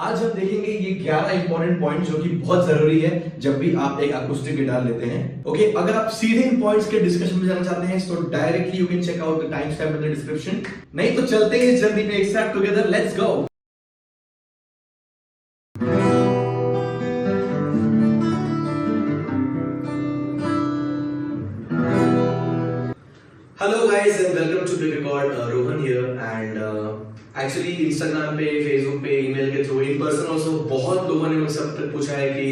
आज हम देखेंगे ये 11 इंपॉर्टेंट पॉइंट जो कि बहुत जरूरी है जब भी आप एक अकॉस्टिक गिटार लेते हैं। ओके, अगर आप सीधे इन पॉइंट्स के डिस्कशन में जाना चाहते हैं तो directly you can check out the time stamp in the description. नहीं तो चलते हैं इस जर्नी पे एक साथ together, let's go. Hello guys and welcome to Click Record. Rohan here and actually Instagram पे, Facebook पे, email के through, in person also बहुत लोगों ने मुझसे अब तक पूछा है कि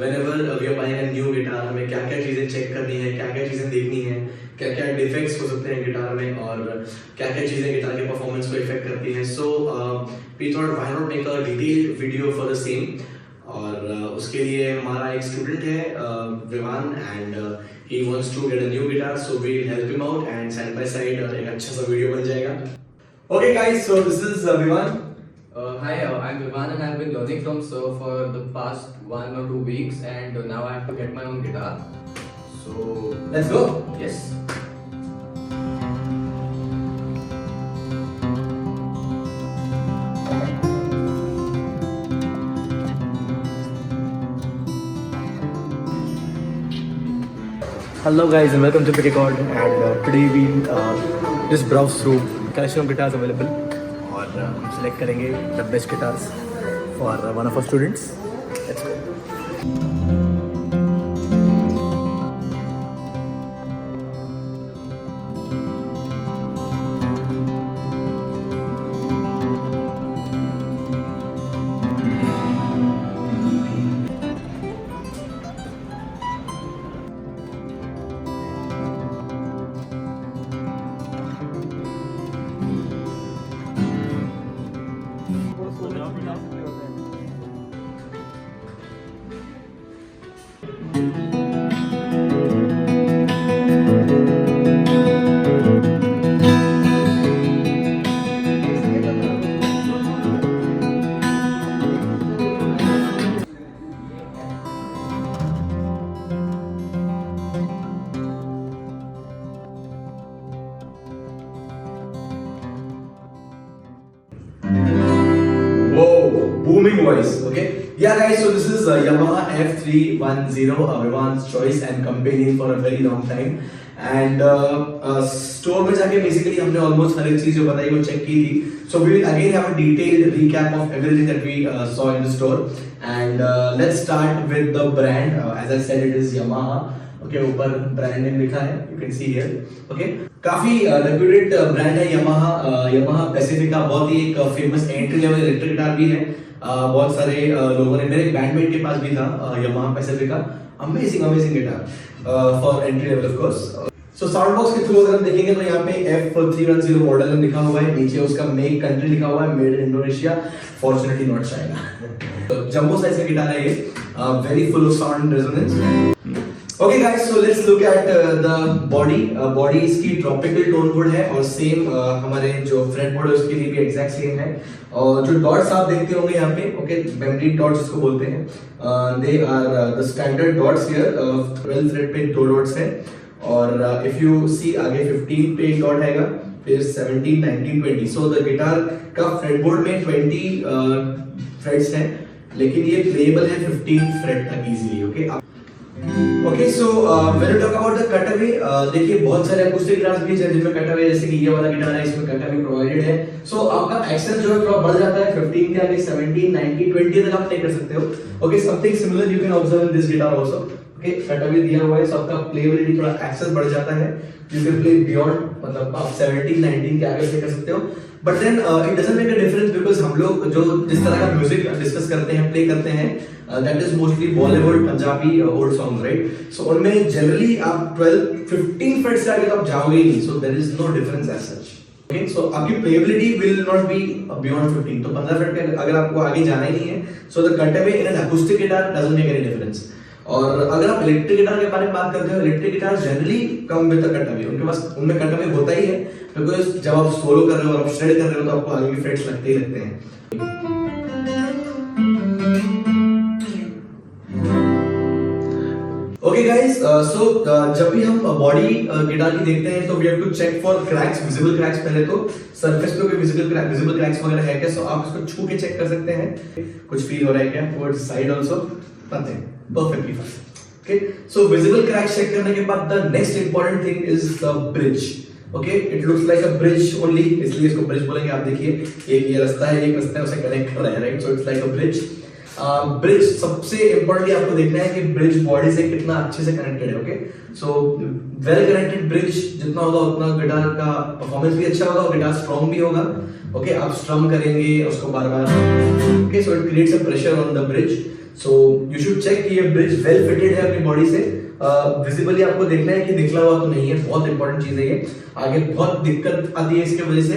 whenever we are buying a new guitar हमें क्या क्या चीजें चेक करनी है, क्या क्या चीजें देखनी है, क्या क्या डिफेक्ट्स हो सकते हैं गिटार में और क्या क्या चीजें गिटार के परफॉर्मेंस को इफेक्ट करती हैं। So we thought why not make a detailed video for the same। और उसके लिए हमारा एक स्टूडेंट है Vivaan and he wants to get a new guitar, so we'll help him out and side by side एक अच्छा सा वीडियो बन जाएगा। Okay guys, so this is Vivan. Hi, I'm Vivan and I've been learning from Sir for the past 1 or 2 weeks and now I have to get my own guitar. So Let's go. Yes. Hello guys and welcome to Click Record and today we'll just browse through collection of guitars available और हम select करेंगे the best guitars for one of our students. Let's go. Booming voice, okay? Yeah guys, so this is Yamaha F310, Vivan's choice and companion for a very long time. And store में जाके basically हमने almost हर एक चीज जो बताई वो check की थी. So we will again have a detailed recap of everything that we saw in the store. And let's start with the brand. As I said, it is Yamaha. Okay, ऊपर brand name लिखा है, you can see here. Okay, काफी reputed brand है Yamaha. Yamaha Pacifica बहुत ही एक famous entry level electric guitar भी है. बहुत सारे लोगों ने, मेरे बैंडमेट के पास भी था Yamaha Pacifica, amazing guitar for entry level of course. So sound box के थ्रू अगर हम देखेंगे तो यहाँ पे F310 मॉडल लिखा हुआ है, नीचे उसका मेक कंट्री लिखा हुआ है, made in Indonesia, fortunately not China. Jumbo size का गिटार है ये, very full of sound resonance. Okay guys, so let's look at the body. Body इसकी tropical tone wood है और सेम हमारे जो fretboard है उसके लिए भी exact same है। और जो dots आप देखते होंगे यहाँ पे, okay, memory dots जिसको बोलते हैं, they are the standard dots here। 12 fret पे 2 dots है और if you see आगे 15 पे एक dot आएगा, फिर 17, 19, 20। So the guitar का fretboard में 20 frets हैं, लेकिन ये playable है 15 fret तक easily, okay। Okay, so when you talk about the cutaway, देखिए बहुत सारे acoustic guitars भी हैं जिनमें cutaway, जैसे कि ये वाला गिटार है, इसमें cutaway provided है। So आपका accent जो है थोड़ा बढ़ जाता है, 15 के आगे 17, 19, 20 तक आप प्ले कर सकते हो। Okay, something similar you can observe in this guitar also। Okay, cutaway दिया हुआ है, so आपका playability थोड़ा access बढ़ जाता है। You can play beyond, मतलब आप 17, 19 के आगे प्ले कर सकते हो। But then it doesn't make a difference because हम लोग जो जिस तरह का म्यूजिक डिस्कस करते हैं, प्ले करते हैं, that is mostly Bollywood, Punjabi, old songs, right? So उनमें generally आप 12, 15 frets से आगे तो आप जाओगे ही नहीं, so there is no difference as such. Okay, so आपकी playability will not be beyond 15. तो 15 फ्रेट पे अगर आपको आगे जाना ही नहीं है, so the cutaway in an acoustic guitar doesn't make any difference. और अगर आप इलेक्ट्रिक गिटार के बारे में बात करते हो, electric guitar generally come with the cutaway, उनके पास उनमें कटअवे होता ही है, बिकॉज़ जब आप सोलो कर रहे हो और आप श्रेड कर रहे हो तो आपको आगे के फ्रेट्स लगते ही लगते हैं। ओके ओके गाइस, सो जब भी हम बॉडी गिटार की देखते हैं तो we have to check for cracks, visible cracks. पहले तो सरफेस पे कोई विजिबल क्रैक्स वगैरह है क्या, सो आप उसको छू के चेक कर सकते हैं। कुछ फील हो रहा है क्या towards side also, nothing, perfectly fine. Okay, so visible cracks check करने के बाद the next important thing is the bridge. Okay, it looks like a bridge only, इसलिए इसको ब्रिज बोलेंगे। आप देखिए, एक ये रास्ता है, एक रास्ता है, उसे कनेक्ट कर रहा है, right? So it's like a bridge. Bridge सबसे इंपॉर्टेंटली आपको देखना है कि ब्रिज बॉडी से कितना अच्छे से कनेक्टेड है। Okay, so well connected bridge जितना होगा उतना गिटार का परफॉर्मेंस भी अच्छा होगा और गिटार स्ट्रांग भी होगा। ओके, आप स्ट्रम करेंगे उसको बार बार। Okay, so it creates a pressure on the bridge. So you should check कि ये ब्रिज वेल फिटेड है अपनी बॉडी से। विजिबली आपको देखना है कि निकला हुआ तो नहीं है, बहुत इंपॉर्टेंट चीज है ये। आगे बहुत दिक्कत आती है इसके वजह से।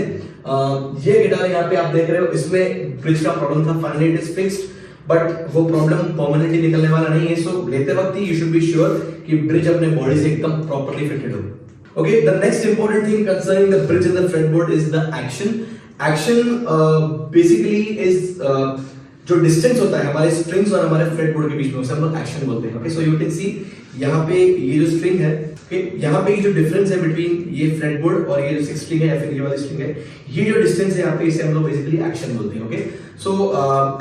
ये गिटार यहाँ पे आप देख रहे हो, इसमें ब्रिज का प्रॉब्लम था, finally it is fixed, but वो प्रॉब्लम परमानेंटली निकलने वाला नहीं है। सो लेते वक्त ही यू शुड बी श्योर कि ब्रिज अपने बॉडी से एकदम प्रॉपर्ली फिटेड हो। Okay, the next important thing concerning the bridge and the fretboard is the action. Action basically is जो डिस्टेंस होता है हमारे स्ट्रिंग्स और हमारे फ्रेटबोर्ड के बीच में, उसे हम लोग एक्शन बोलते हैं। Okay, so you can see यहाँ पे ये जो स्ट्रिंग है, ओके, यहाँ पे ये जो डिफरेंस है बिटवीन ये फ्रेटबोर्ड और ये जो 6 स्ट्रिंग है या फिर ये वाली स्ट्रिंग है, ये जो डिस्टेंस है यहाँ पे, इसे हम लोग बेसिकली एक्शन बोलते हैं। ओके, सो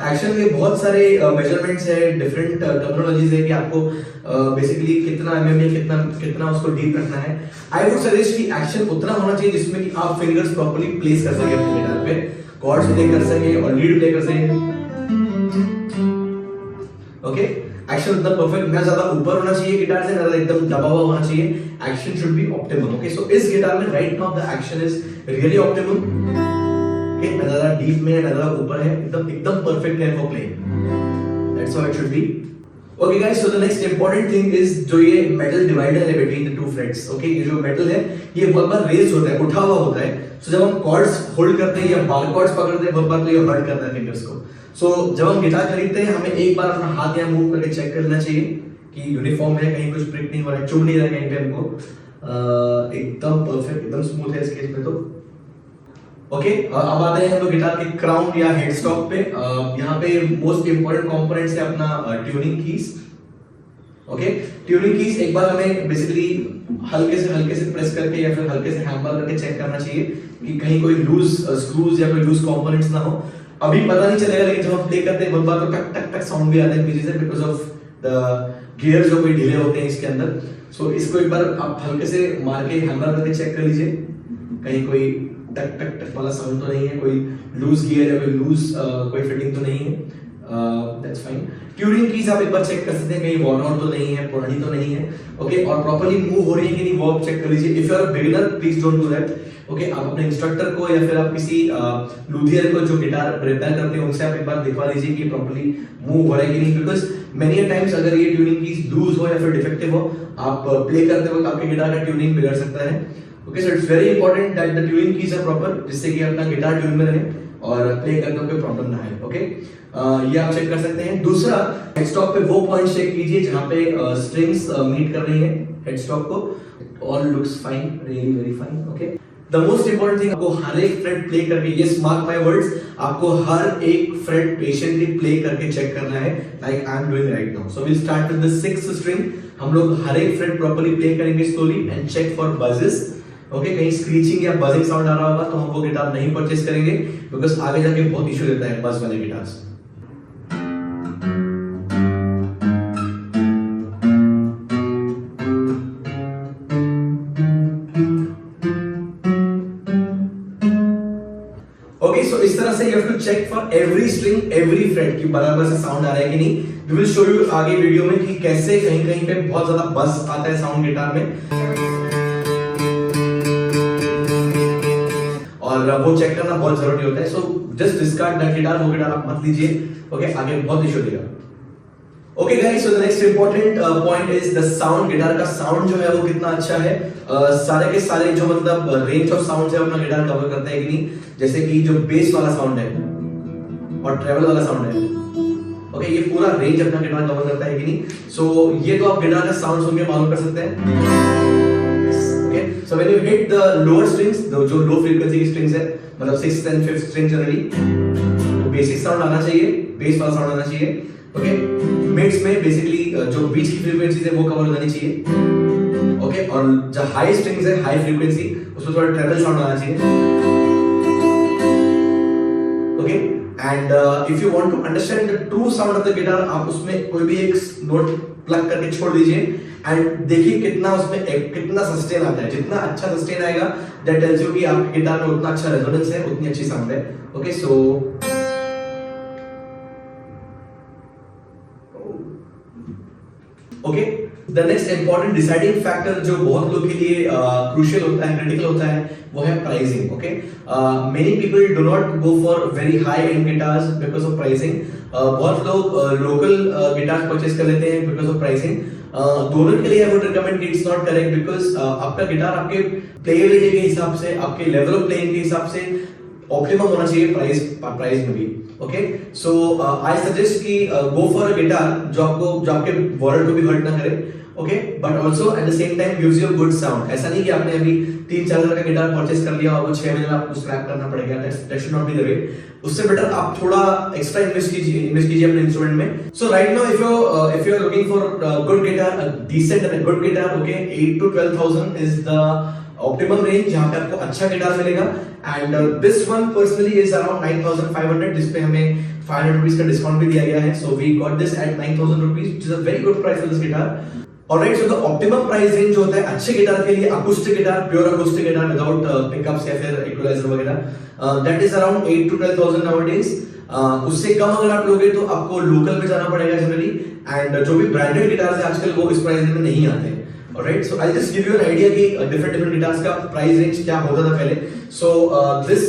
एक्शन के बहुत सारे मेजरमेंट्स है, डिफरेंट टर्मिनोलॉजीज है कि आपको बेसिकली कितना एमएम में कितना उसको डीप रखना है। आई वुड सजेस्ट कि एक्शन उतना होना चाहिए जिसमें कि आप फिंगर्स प्रॉपर्ली प्लेस कर सके अपने गिटार पे, कॉर्ड्स प्ले कर सके और लीड प्ले कर सके। ओके, एक्शन उतना परफेक्ट, ना ज्यादा ऊपर होना चाहिए गिटार से, ना ज्यादा एकदम दबा हुआ होना चाहिए। Action should be optimum. Okay, so इस गिटार में right now the action is really optimum. Okay, ना ज्यादा डीप में ना ज्यादा ऊपर है, एकदम परफेक्ट है for playing. That's how it should be. Okay guys, so the next important thing is जो ये मेटल डिवाइडर है between the two frets. Okay, ये जो मेटल है ये बहुत बार रेज होता है, उठा हुआ होता है। सो जब हम कॉर्ड्स होल्ड करते हैं या बार कॉर्ड्स पकड़ते हैं, बहुत बार तो ये हर्ट करता है फिंगर्स को। सो जब हम गिटार खरीदते हैं हमें एक बार अपना हाथ यहाँ मूव करके चेक कर लेना चाहिए कि यूनिफॉर्म है, कहीं कुछ ब्रेक नहीं हो रहा है, चुभ नहीं रहा है कहीं पे हमको। एकदम परफेक्ट, एकदम स्मूथ है इस केस में तो। ओके, अब आते हैं हम लोग गिटार के क्राउन या हेड स्टॉक पे। यहाँ पे मोस्ट इंपॉर्टेंट कंपोनेंट्स है अपना tuning keys. Okay, tuning keys एक बार हमें बेसिकली हल्के से प्रेस करके या फिर हल्के से हैमर करके चेक करना चाहिए कि कहीं कोई लूज स्क्रूज या कोई लूज कंपोनेंट्स ना हो। अभी पता नहीं चलेगा, लेकिन जब हम प्ले करते हैं बहुत बार तो टक टक टक साउंड भी आता है पीछे से, बिकॉज ऑफ द गियर जो कोई ढीले होते हैं इसके अंदर। सो इसको एक बार आप हल्के से मार के हैमर करके चेक कर लीजिए, कहीं कोई टक टक टक वाला साउंड तो नहीं है, कोई लूज गियर या कोई लूज कोई फिटिंग तो नहीं है। That's fine. ट्यूनिंग कीज आप एक बार चेक कर सकते हैं, कहीं वॉर्न आउट तो नहीं है, पुरानी तो नहीं है। ओके, और प्रॉपर्ली मूव हो रही है कि नहीं वो आप चेक कर लीजिए। If you are a beginner please don't do that. Okay, आप अपने इंस्ट्रक्टर को या फिर आप किसी लूथियर को जो गिटार रिपेयर करते हैं उनसे आप एक बार दिखवा लीजिए कि प्रॉपर्ली मूव हो रहा है कि नहीं, बिकॉज मेनी अ टाइम्स अगर ये ट्यूनिंग कीज लूज हो या फिर डिफेक्टिव हो, आप प्ले करते वक्त आपके गिटार का ट्यूनिंग बिगड़ सकता है। Okay, so it's very important that the tuning keys are proper, जिससे कि अपना गिटार ट्यून में रहे और प्ले करने में कोई प्रॉब्लम ना आए। ओके, ये आप चेक कर सकते हैं। दूसरा, हेडस्टॉक पे वो पॉइंट चेक कीजिए जहां पे स्ट्रिंग्स मीट कर रही है हेडस्टॉक को। All looks fine, really very fine. Okay, the most important thing, आपको हर एक फ्रेट प्ले करके, यस मार्क माय वर्ड्स, आपको हर एक फ्रेट पेशेंटली प्ले करके चेक करना है, like I am doing right now. So we will start with the 6th string. हम लोग हर एक फ्रेट प्रॉपर्ली प्ले करेंगे slowly and check for buzzes. Okay, कहीं स्क्रीचिंग या बजिंग साउंड आ रहा होगा तो हम वो गिटार नहीं परचेस करेंगे, बिकॉज आगे जाके बहुत इशू देता है बज वाले गिटार्स। ओके, सो इस तरह से you have to check for every string, every fret कि बराबर से साउंड आ रहा है कि नहीं। वी विल शो यू आगे वीडियो में कि कैसे कहीं कहीं पे बहुत ज्यादा बस आता है साउंड गिटार में, और वो चेक करना बहुत जरूरी होता है। So just discard that guitar, वो गिटार आप मत लीजिए। ओके, आगे बहुत इशू देगा। Okay guys, so the next important point is the sound. Guitar का साउंड जो है वो कितना अच्छा है। सारे के सारे जो मतलब रेंज ऑफ साउंड्स है अपना गिटार कवर करता है कि नहीं, जैसे कि जो बेस वाला साउंड है और ट्रेवल वाला साउंड है। ओके, ये पूरा रेंज अपना गिटार कवर करता है कि नहीं। सो ये तो आप गिटार का साउंड सुन के मालूम कर सकते हैं। Okay, so when you hit the lower strings, जो लो फ्रीक्वेंसी की स्ट्रिंग्स है, मतलब 6th and 5th string generally, तो बेसिक साउंड आना चाहिए, बेस वाला साउंड आना चाहिए। ओके मिड्स में बेसिकली जो बीच की फ्रीक्वेंसीज है वो कवर हो जानी चाहिए, ओके और जो हाई स्ट्रिंग्स है हाई फ्रीक्वेंसी उसमें थोड़ा ट्रेबल साउंड आना चाहिए, okay and if you want to understand the true sound of the guitar आप उसमें कोई भी एक नोट प्लग करके छोड़ दीजिए एंड देखिए कितना उसमें कितना सस्टेन आता है, जितना अच्छा सस्टेन आएगा दैट टेल्स यू कि आपके गिटार में उतना अच्छा रेजोनेंस है, उतनी अच्छी साउंड है, okay so okay the next important deciding factor जो बहुत लोग के लिए क्रूशियल होता है, क्रिटिकल होता है, वो है pricing, okay many people do not go for very high and guitars because of pricing, बहुत लोग लोकल गिटार्स परचेज कर लेते हैं बिकॉज ऑफ प्राइसिंग, दोनों के लिए आई वुड रिकमेंड कि इट्स नॉट करेक्ट बिकॉज आपका गिटार आपके प्लेएबिलिटी के हिसाब से, आपके लेवल ऑफ प्लेइंग के हिसाब से ऑप्टिमम होना चाहिए प्राइस में भी, ओके सो आई सजेस्ट कि गो फॉर अ गिटार जो आपके वॉलेट को भी हर्ट ना करे, okay but also at the same time gives you a good sound. ऐसा नहीं कि आपने अभी 3-4 हजार का गिटार परचेज कर लिया और वो 6 महीने में आपको स्क्रैप करना पड़ेगा, that should not be the way. उससे बेटर आप थोड़ा एक्स्ट्रा इन्वेस्ट कीजिए अपने इंस्ट्रूमेंट में। So right now if you are looking for good guitar, a decent and good guitar, okay 8 to 12,000 is the optimum range जहां पे आपको अच्छा गिटार मिलेगा and this one personally is around 9,500 जिस पे हमें 500 रुपीस का डिस्काउंट भी दिया गया है, so we got this at 9,000 rupees which is a very good price for this guitar. Alright so the optimum price range जो होता है अच्छे गिटार के लिए, acoustic guitar, pure acoustic guitar without pickups या फिर इक्वलाइजर वगैरह, that is around 8 to 12,000 nowadays. उससे कम अगर आप लोगे तो आपको लोकल में जाना पड़ेगा जनरली एंड जो भी ब्रांडेड गिटार्स है आजकल वो इस प्राइस में नहीं आते हैं। Alright, so I'll just give you an idea कि different guitars का price range क्या होता था पहले। So this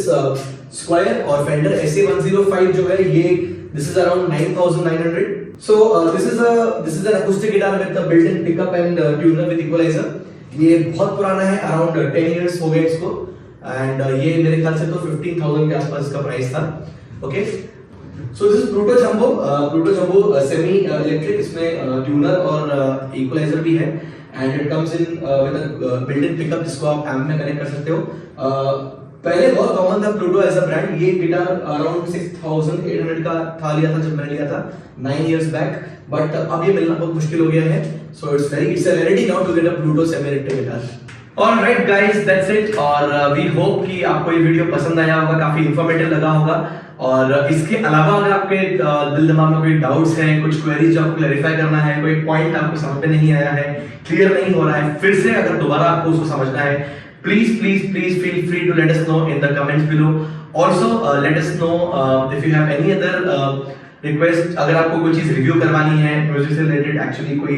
Squier और Fender SA105 जो है ये this is around 9,900. So this is an acoustic guitar with a built-in pickup and tuner with equalizer. ये बहुत पुराना है, around 10 years हो गए इसको and ये मेरे ख्याल से तो 15,000 के आसपास इसका प्राइस था, okay? So this is Pluto Jumbo semi electric, इसमें tuner और equalizer भी है and it comes in with a built-in pickup जिसको आप एम्प में कनेक्ट कर सकते हो। पहले बहुत कॉमन था प्लूटो एज अ ब्रांड, ये गिटार अराउंड 6,800 का था, लिया था जब मैंने लिया था 9 years बैक, बट अब ये मिलना बहुत मुश्किल हो गया है। So it's a rarity now to get a Pluto semi electric guitar. Alright guys, that's it और वी होप कि आपको ये वीडियो पसंद आया होगा, काफी इंफॉर्मेटिव लगा होगा और इसके अलावा अगर आपके दिल दिमाग में कोई डाउट्स हैं, कुछ क्वेरीज जो आपको क्लैरिफाई करना है, कोई पॉइंट आपको समझ में नहीं आया है, क्लियर नहीं हो रहा है, फिर से अगर दोबारा आपको उसको समझना है, please feel free to let us know in the comments below. Also let us know if you have any other request, अगर आपको कोई चीज रिव्यू करवानी है म्यूजिक से रिलेटेड, एक्चुअली कोई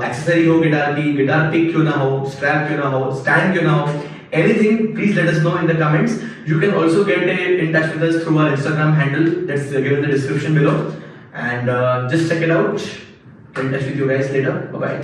एक्सेसरी हो गिटार की, गिटार पिक क्यों ना हो, स्ट्रैप क्यों ना हो, स्टैंड क्यों ना हो, anything, please let us know in the comments. You can also get in touch with us through our Instagram handle that's given in the description below and just check it out. Get in touch with you guys later. Bye bye.